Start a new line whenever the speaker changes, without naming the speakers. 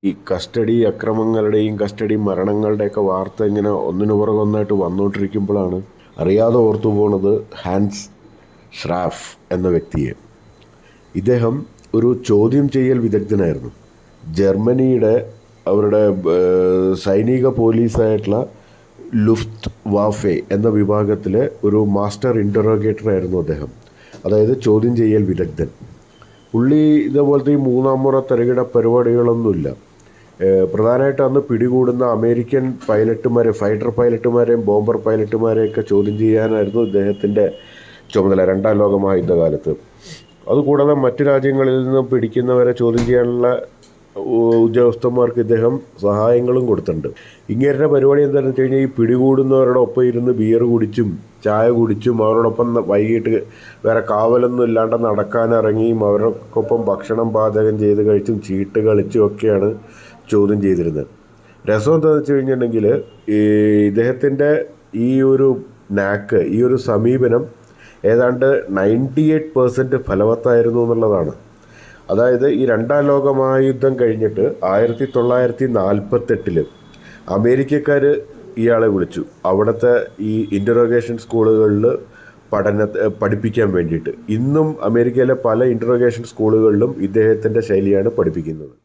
ഈ custody അക്രമങ്ങളുടെയും custody മരണങ്ങളുടെയൊക്കെ വാർത്ത ഇങ്ങനെ ഒന്നിനു പുറകെ ഒന്നായിട്ട് വന്നുകൊണ്ടിരിക്കുമ്പോഴാണ് അറിയാതെ ഓർത്തു പോണത് ഹാൻസ് ഷ്രാഫ് എന്ന വ്യക്തിയെ. ഇദ്ദേഹം ഒരു ചോദ്യം ചെയ്യൽ വിദഗ്ധനായിരുന്നു. ജർമ്മനിയുടെ അവരുടെ സൈനിക പോലീസായിട്ടുള്ള ലുഫ്റ്റ് വാഫെ എന്ന വിഭാഗത്തിലെ ഒരു മാസ്റ്റർ ഇൻ്ററോഗേറ്റർ ആയിരുന്നു അദ്ദേഹം. അതായത് ചോദ്യം ചെയ്യൽ വിദഗ്ധൻ. പുള്ളി ഇതേപോലത്തെ ഈ മൂന്നാം മുറ തരികിട പരിപാടികളൊന്നുമില്ല. പ്രധാനമായിട്ട് അന്ന് പിടികൂടുന്ന അമേരിക്കൻ പൈലറ്റുമാരെ, ഫൈറ്റർ പൈലറ്റുമാരെയും ബോംബർ പൈലറ്റുമാരെയൊക്കെ ചോദ്യം ചെയ്യാനായിരുന്നു ഇദ്ദേഹത്തിൻ്റെ ചുമതല രണ്ടാം ലോക മഹായുദ്ധകാലത്ത്. അതുകൂടാതെ മറ്റു രാജ്യങ്ങളിൽ നിന്ന് പിടിക്കുന്നവരെ ചോദ്യം ചെയ്യാനുള്ള ഉദ്യോഗസ്ഥന്മാർക്ക് ഇദ്ദേഹം സഹായങ്ങളും കൊടുത്തിട്ടുണ്ട്. ഇങ്ങേരുടെ പരിപാടി എന്താണെന്ന് വെച്ച് കഴിഞ്ഞാൽ ഈ പിടികൂടുന്നവരുടെ ഒപ്പം ഇരുന്ന് ബിയർ കുടിച്ചും ചായ കുടിച്ചും അവരോടൊപ്പം വൈകിട്ട് വേറെ കാവലൊന്നും ഇല്ലാണ്ട് നടക്കാനിറങ്ങിയും അവരോടൊപ്പം ഭക്ഷണം പാചകം ചെയ്ത് കഴിച്ചും ചീട്ട് കളിച്ചും ഒക്കെയാണ് ചോദ്യം ചെയ്തിരുന്നത്. രസം എന്താണെന്ന് വെച്ച് കഴിഞ്ഞിട്ടുണ്ടെങ്കിൽ ഈ ഇദ്ദേഹത്തിൻ്റെ ഈ ഒരു നാക്ക്, ഈ ഒരു സമീപനം ഏതാണ്ട് 98% ഫലവത്തായിരുന്നു എന്നുള്ളതാണ്. അതായത് ഈ രണ്ടാം ലോക മഹായുദ്ധം കഴിഞ്ഞിട്ട് 1948 അമേരിക്കക്കാർ ഇയാളെ വിളിച്ചു അവിടുത്തെ ഈ ഇൻ്ററോഗേഷൻ സ്കൂളുകളിൽ പഠിപ്പിക്കാൻ വേണ്ടിയിട്ട്. ഇന്നും അമേരിക്കയിലെ പല ഇൻ്ററോഗേഷൻ സ്കൂളുകളിലും ഇദ്ദേഹത്തിൻ്റെ ശൈലിയാണ് പഠിപ്പിക്കുന്നത്.